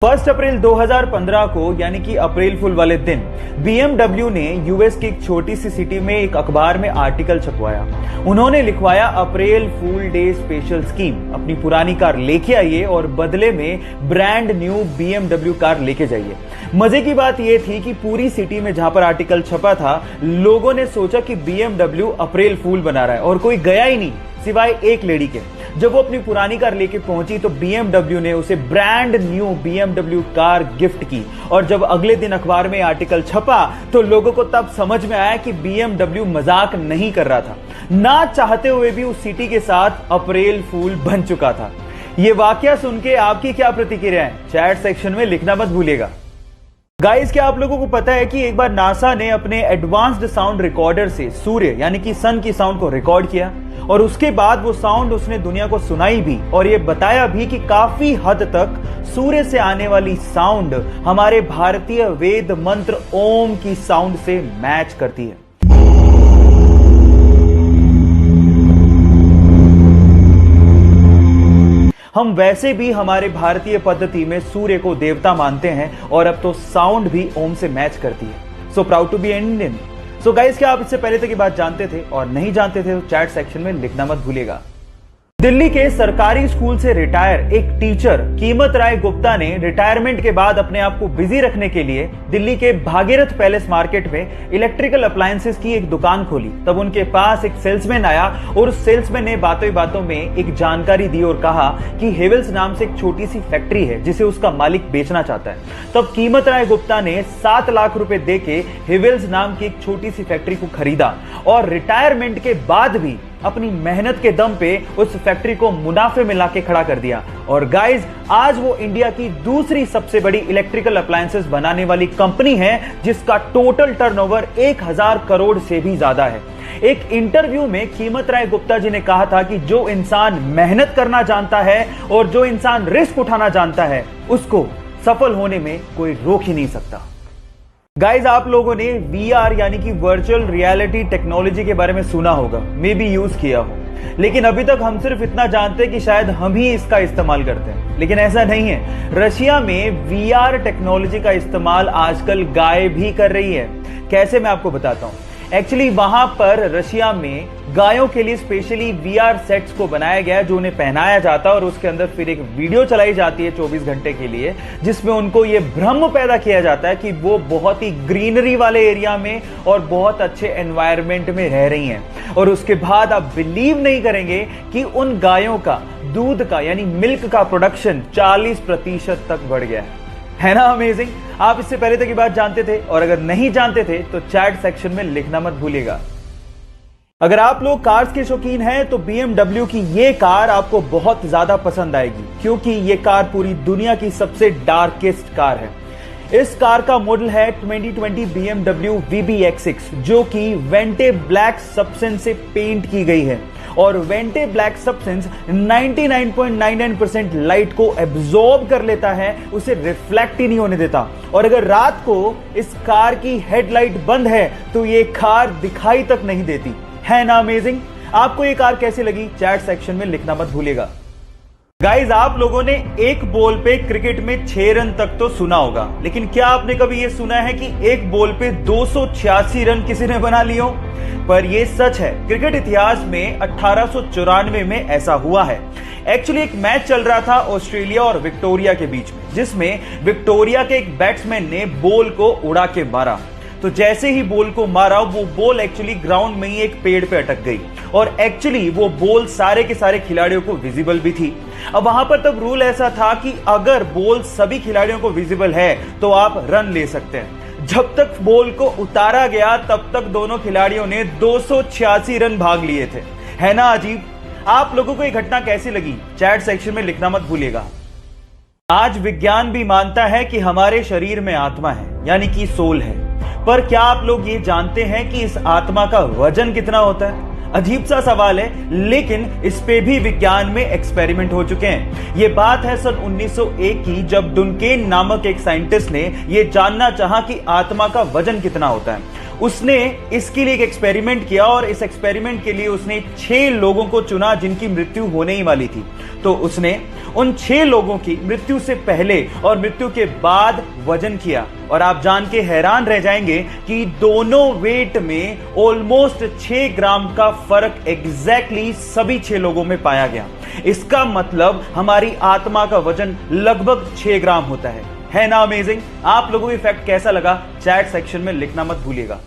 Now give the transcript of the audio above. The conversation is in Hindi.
1 अप्रैल 2015 को यानी कि अप्रैल फुल वाले दिन BMW ने यूएस की एक छोटी सी सिटी में एक अखबार में आर्टिकल छपवाया। उन्होंने लिखवाया अप्रैल फूल डे स्पेशल स्कीम, अपनी पुरानी कार लेके आइए और बदले में ब्रांड न्यू BMW कार लेके जाइए। मजे की बात यह थी कि पूरी सिटी में जहां पर आर्टिकल छपा था, लोगों ने सोचा कि BMW अप्रैल फूल बना रहा है और कोई गया ही नहीं सिवाय एक लेडी के। जब वो अपनी पुरानी कार लेके पहुंची तो BMW ने उसे brand new BMW car gift की और जब अगले दिन अखबार में आर्टिकल छपा तो लोगों को तब समझ में आया कि BMW मजाक नहीं कर रहा था। ना चाहते हुए भी उस सिटी के साथ अप्रैल फूल बन चुका था। ये वाकया सुन के आपकी क्या प्रतिक्रिया है, चैट सेक्शन में लिखना मत भूलिएगा। गाइस, क्या आप लोगों को पता है कि एक बार नासा ने अपने एडवांस्ड साउंड रिकॉर्डर से सूर्य यानी कि सन की साउंड को रिकॉर्ड किया और उसके बाद वो साउंड उसने दुनिया को सुनाई भी और ये बताया भी कि काफी हद तक सूर्य से आने वाली साउंड हमारे भारतीय वेद मंत्र ओम की साउंड से मैच करती है। हम वैसे भी हमारे भारतीय पद्धति में सूर्य को देवता मानते हैं और अब तो साउंड भी ओम से मैच करती है। So proud to be Indian. So guys, क्या आप इससे पहले तक ये बात जानते थे और नहीं जानते थे तो चैट सेक्शन में लिखना मत भूलिएगा। दिल्ली के सरकारी स्कूल से रिटायर एक टीचर कीमत राय गुप्ता ने रिटायरमेंट के बाद अपने आप को बिजी रखने के लिए दिल्ली के भागीरथ पैलेस मार्केट में इलेक्ट्रिकल अप्लायंसेस की एक दुकान खोली। तब उनके पास एक सेल्समैन आया और उस सेल्समैन ने बातों बातों में एक जानकारी दी और कहा कि हेवल्स नाम से एक छोटी सी फैक्ट्री है जिसे उसका मालिक बेचना चाहता है। तब कीमत राय गुप्ता ने 7 लाख रुपए देके हेवल्स नाम की एक छोटी सी फैक्ट्री को खरीदा और रिटायरमेंट के बाद भी अपनी मेहनत के दम पे उस फैक्ट्री को मुनाफे में लाके खड़ा कर दिया। और गाइज, आज वो इंडिया की दूसरी सबसे बड़ी इलेक्ट्रिकल अप्लायंसेस बनाने वाली कंपनी है जिसका टोटल टर्नओवर 1000 करोड़ से भी ज्यादा है। एक इंटरव्यू में कीमत राय गुप्ता जी ने कहा था कि जो इंसान मेहनत करना जानता है और जो इंसान रिस्क उठाना जानता है उसको सफल होने में कोई रोक ही नहीं सकता। गाइज, आप लोगों ने VR यानी कि वर्चुअल रियलिटी टेक्नोलॉजी के बारे में सुना होगा, मे बी यूज किया हो, लेकिन अभी तक हम सिर्फ इतना जानते हैं कि शायद हम ही इसका इस्तेमाल करते हैं, लेकिन ऐसा नहीं है। रशिया में VR टेक्नोलॉजी का इस्तेमाल आजकल गाय भी कर रही है। कैसे, मैं आपको बताता हूं। एक्चुअली वहां पर रशिया में गायों के लिए स्पेशली VR सेट्स को बनाया गया जो उन्हें पहनाया जाता है और उसके अंदर फिर एक वीडियो चलाई जाती है 24 घंटे के लिए, जिसमें उनको ये भ्रम पैदा किया जाता है कि वो बहुत ही ग्रीनरी वाले एरिया में और बहुत अच्छे एनवायरनमेंट में रह रही हैं। और उसके बाद आप बिलीव नहीं करेंगे कि उन गायों का दूध का यानी मिल्क का प्रोडक्शन 40% तक बढ़ गया है ना अमेजिंग। आप इससे पहले तक ये बात जानते थे और अगर नहीं जानते थे तो चैट सेक्शन में लिखना मत भूलिएगा। अगर आप लोग कार्स के शौकीन हैं तो BMW की ये कार आपको बहुत ज्यादा पसंद आएगी क्योंकि ये कार पूरी दुनिया की सबसे डार्केस्ट कार है। इस कार का मॉडल है 2020 BMW VBX6 जो कि वेंटे ब्लैक सब्सटेंस से पेंट की गई है और वेंटे ब्लैक सब्सटेंस 99.99% लाइट को एब्जॉर्ब कर लेता है, उसे रिफ्लेक्ट ही नहीं होने देता। और अगर रात को इस कार की हेडलाइट बंद है तो ये कार दिखाई तक नहीं देती, है ना अमेजिंग। आपको ये कार कैसी लगी, चैट सेक्शन में लिखना मत भूलिएगा। गाइज, आप लोगों ने एक बॉल पे क्रिकेट में 6 रन तक तो सुना होगा, लेकिन क्या आपने कभी ये सुना है कि एक बॉल पे 286 रन किसी ने बना लिए हो? पर ये सच है। क्रिकेट इतिहास में 1894 में ऐसा हुआ है। एक्चुअली एक मैच चल रहा था ऑस्ट्रेलिया और विक्टोरिया के बीच में, जिसमें विक्टोरिया के एक बैट्समैन ने बॉल को उड़ा के मारा। तो जैसे ही बॉल को मारा वो बॉल एक्चुअली ग्राउंड में ही एक पेड़ पे अटक गई और एक्चुअली वो बॉल सारे के सारे खिलाड़ियों को विजिबल भी थी। अब वहां पर तब रूल ऐसा था कि अगर बॉल सभी खिलाड़ियों को विजिबल है तो आप रन ले सकते हैं। जब तक बॉल को उतारा गया तब तक दोनों खिलाड़ियों ने 286 रन भाग लिए थे, है ना अजीब। आप लोगों को ये घटना कैसी लगी, चैट सेक्शन में लिखना मत भूलिएगा। आज विज्ञान भी मानता है कि हमारे शरीर में आत्मा है यानी कि सोल है, पर क्या आप लोग ये जानते हैं कि इस आत्मा का वजन कितना होता है? अजीब सा सवाल है, लेकिन इस पे भी विज्ञान में एक्सपेरिमेंट हो चुके हैं। ये बात है सन 1901 की, जब डुनकेन नामक एक साइंटिस्ट ने यह जानना चाहा कि आत्मा का वजन कितना होता है। उसने इसके लिए एक एक्सपेरिमेंट किया और इस एक्सपेरिमेंट के लिए उसने 6 लोगों को चुना जिनकी मृत्यु होने ही वाली थी। तो उसने उन 6 लोगों की मृत्यु से पहले और मृत्यु के बाद वजन किया और आप जान के हैरान रह जाएंगे कि दोनों वेट में ऑलमोस्ट 6 ग्राम का फर्क एग्जैक्टली सभी 6 लोगों में पाया गया। इसका मतलब हमारी आत्मा का वजन लगभग 6 ग्राम होता है ना अमेजिंग? आप लोगों को फैक्ट कैसा लगा चैट सेक्शन में लिखना मत भूलिएगा।